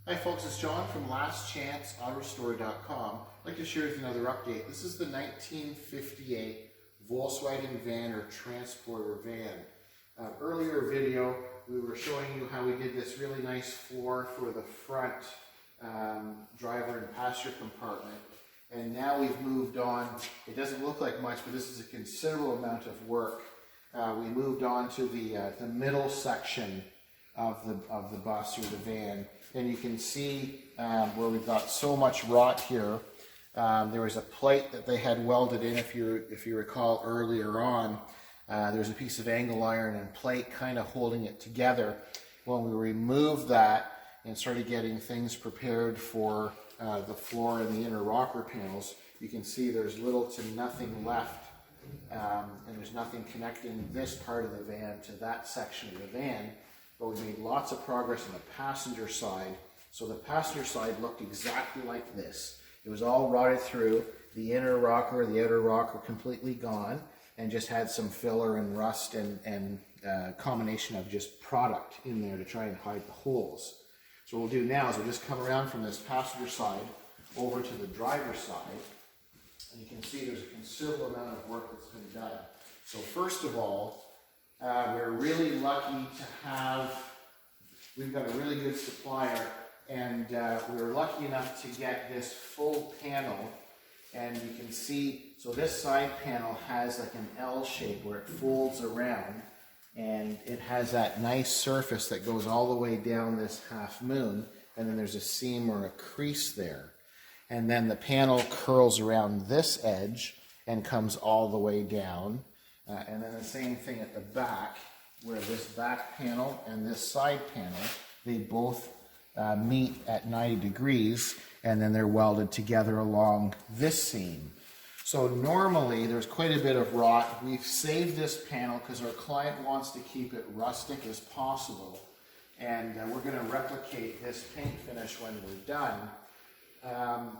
Hi folks, it's John from lastchanceautorestore.com. I'd like to share with you another update. This is the 1958 Volkswagen van or transporter van. Earlier video, we were showing you how we did this really nice floor for the front driver and passenger compartment. And now we've moved on. It doesn't look like much, but this is a considerable amount of work. We moved on to the middle section of the bus or the van, and you can see where we've got so much rot here. There was a plate that they had welded in, if you recall earlier on. There was a piece of angle iron and plate kind of holding it together. When we removed that and started getting things prepared for the floor and the inner rocker panels, you can see there's little to nothing left, and there's nothing connecting this part of the van to that section of the van. But we made lots of progress on the passenger side. So the passenger side looked exactly like this. It was all rotted through, the inner rocker, the outer rocker completely gone, and just had some filler and rust and combination of just product in there to try and hide the holes. So what we'll do now is we'll just come around from this passenger side over to the driver's side, and you can see there's a considerable amount of work that's been done. So first of all, we're really lucky to have, we've got a really good supplier, and we were lucky enough to get this full panel. And you can see, so this side panel has like an L shape where it folds around, and it has that nice surface that goes all the way down this half moon, and then there's a seam or a crease there. And then the panel curls around this edge and comes all the way down. And then the same thing at the back, where this back panel and this side panel, they both meet at 90 degrees, and then they're welded together along this seam. So normally there's quite a bit of rot. We've saved this panel because our client wants to keep it rustic as possible, and we're going to replicate this paint finish when we're done.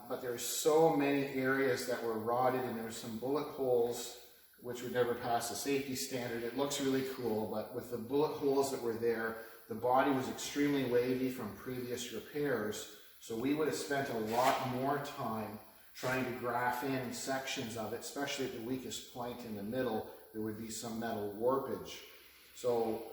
But there's so many areas that were rotted, and there's some bullet holes which would never pass the safety standard. It looks really cool, but with the bullet holes that were there, the body was extremely wavy from previous repairs, so we would have spent a lot more time trying to graph in sections of it, especially at the weakest point in the middle. There would be some metal warpage. So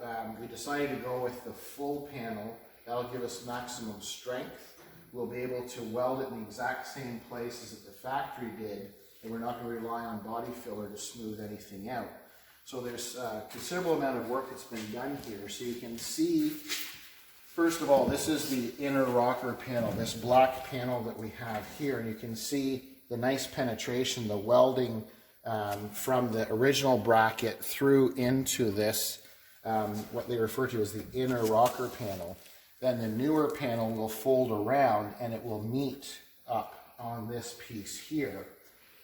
we decided to go with the full panel. That'll give us maximum strength. We'll be able to weld it in the exact same place as the factory did, and we're not going to rely on body filler to smooth anything out. So there's a considerable amount of work that's been done here. So you can see, first of all, this is the inner rocker panel, this black panel that we have here, and you can see the nice penetration, the welding from the original bracket through into this, what they refer to as the inner rocker panel. Then the newer panel will fold around and it will meet up on this piece here.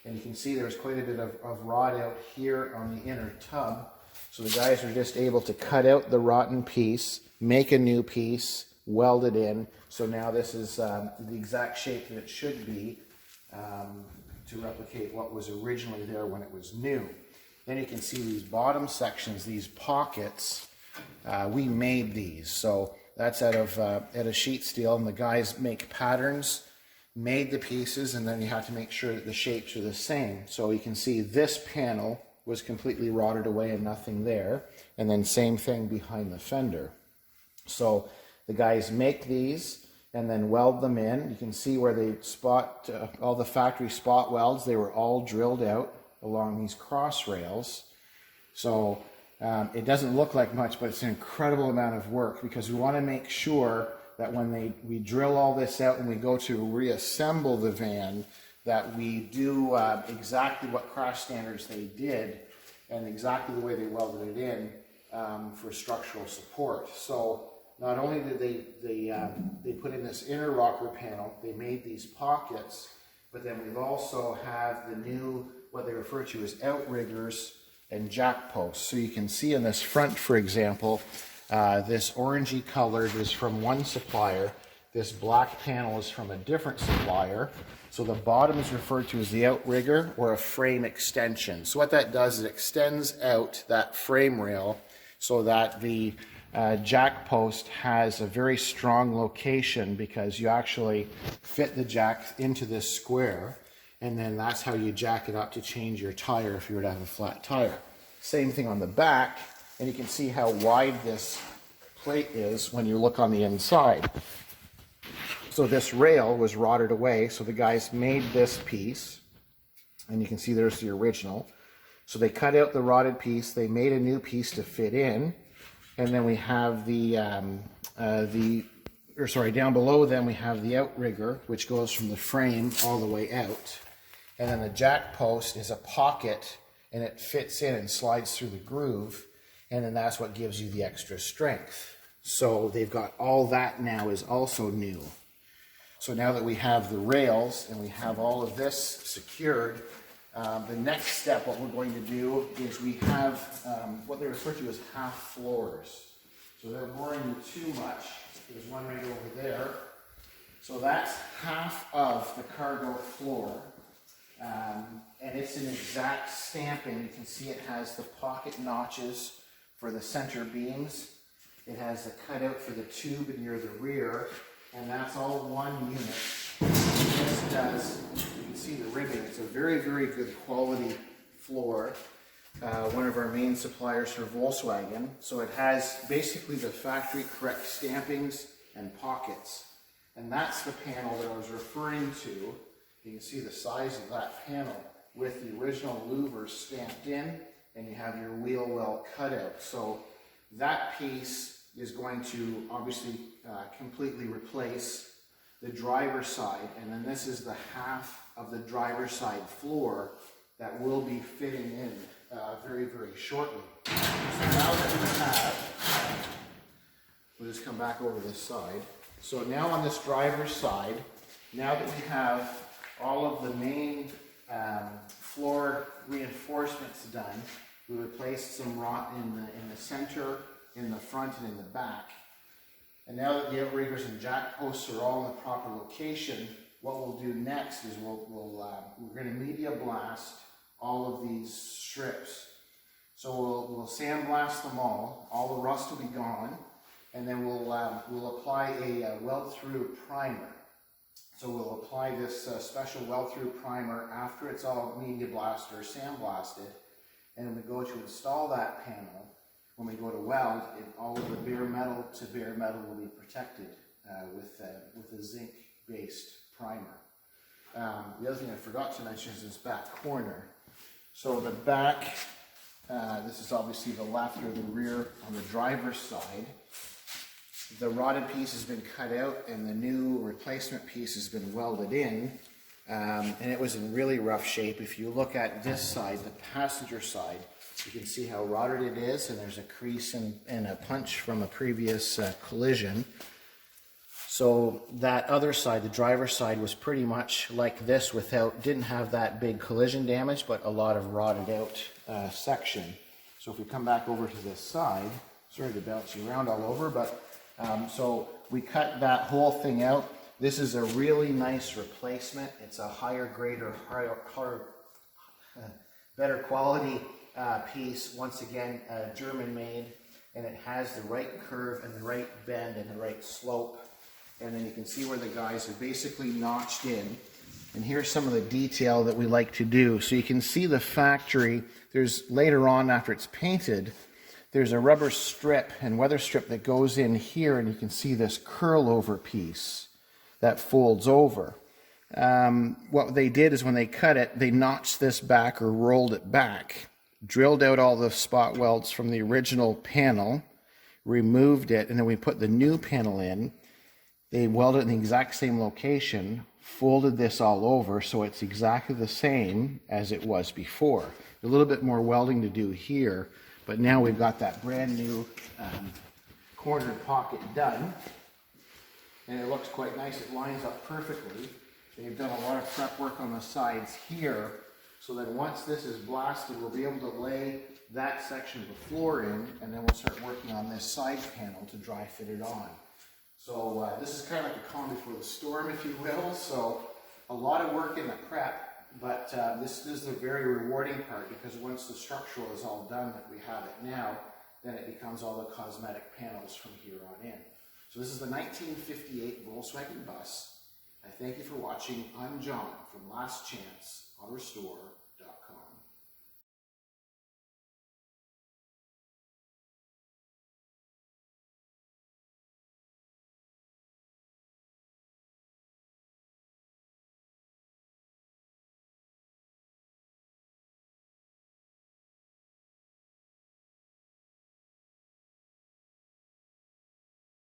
And you can see there's quite a bit of rot out here on the inner tub. So the guys are just able to cut out the rotten piece, make a new piece, weld it in. So now this is the exact shape that it should be to replicate what was originally there when it was new. Then you can see these bottom sections, these pockets, we made these. So that's out of sheet steel, and the guys make patterns, made the pieces, and then you have to make sure that the shapes are the same. So you can see this panel was completely rotted away and nothing there, and then same thing behind the fender. So the guys make these and then weld them in. You can see where they spot all the factory spot welds. They were all drilled out along these cross rails. So it doesn't look like much, but it's an incredible amount of work, because we want to make sure that when we drill all this out and we go to reassemble the van, that we do exactly what crash standards they did and exactly the way they welded it in for structural support. So not only did they put in this inner rocker panel, they made these pockets, but then we've also have the new, what they refer to as outriggers and jack posts. So you can see in this front, for example, this orangey colored is from one supplier. This black panel is from a different supplier. So the bottom is referred to as the outrigger or a frame extension. So what that does is it extends out that frame rail so that the jack post has a very strong location because you actually fit the jack into this square, and then that's how you jack it up to change your tire if you were to have a flat tire. Same thing on the back, and you can see how wide this plate is when you look on the inside. So this rail was rotted away, so the guys made this piece, and you can see there's the original. So they cut out the rotted piece, they made a new piece to fit in, and then we have down below them we have the outrigger, which goes from the frame all the way out. And then the jack post is a pocket, and it fits in and slides through the groove, and then that's what gives you the extra strength. So they've got all that now is also new. So now that we have the rails and we have all of this secured, the next step, what we're going to do is we have what they refer to as half floors. So they're boring you too much. There's one right over there. So that's half of the cargo floor. And it's an exact stamping. You can see it has the pocket notches for the center beams. It has the cutout for the tube near the rear. And that's all one unit. This does, you can see the ribbing, it's a very, very good quality floor. One of our main suppliers for Volkswagen. So it has basically the factory correct stampings and pockets. And that's the panel that I was referring to. You can see the size of that panel with the original louvers stamped in, and you have your wheel well cut out. So that piece is going to obviously completely replace the driver's side, and then this is the half of the driver's side floor that will be fitting in very, very shortly. So now that we have, we'll just come back over this side. So now on this driver's side, now that we have all of the main floor reinforcements done, we replaced some rot in the center, in the front, and in the back. And now that the outriggers and jack posts are all in the proper location, what we'll do next is we're going to media blast all of these strips. So we'll sandblast them all the rust will be gone, and then we'll apply a weld-through primer. So we'll apply this special weld-through primer after it's all media blasted or sandblasted, and when we go to install that panel, when we go to weld, all of the bare metal to bare metal will be protected with a zinc-based primer. The other thing I forgot to mention is this back corner. So the back, this is obviously the left or the rear on the driver's side. The rotted piece has been cut out and the new replacement piece has been welded in, and it was in really rough shape. If you look at this side, the passenger side, you can see how rotted it is, and there's a crease and a punch from a previous collision. So that other side, the driver's side, was pretty much like this didn't have that big collision damage, but a lot of rotted out section. So if we come back over to this side, sorry to bounce you around all over, but so we cut that whole thing out. This is a really nice replacement. It's a higher grade or better quality piece, once again German made, and it has the right curve and the right bend and the right slope. And then you can see where the guys are basically notched in. And here's some of the detail that we like to do. So you can see the factory, there's later on after it's painted, there's a rubber strip and weather strip that goes in here, and you can see this curl over piece that folds over. What they did is when they cut it, they notched this back or rolled it back, drilled out all the spot welds from the original panel, removed it, and then we put the new panel in. They welded it in the exact same location, folded this all over so it's exactly the same as it was before. A little bit more welding to do here, but now we've got that brand new cornered pocket done, and it looks quite nice. It lines up perfectly. They've done a lot of prep work on the sides here, so that once this is blasted, we'll be able to lay that section of the floor in, and then we'll start working on this side panel to dry fit it on. So this is kind of like a calm before the storm, if you will. So a lot of work in the prep, but this is the very rewarding part, because once the structural is all done, like we have it now, then it becomes all the cosmetic panels from here on in. So this is the 1958 Volkswagen bus. I thank you for watching. I'm John from Last Chance Auto Restore.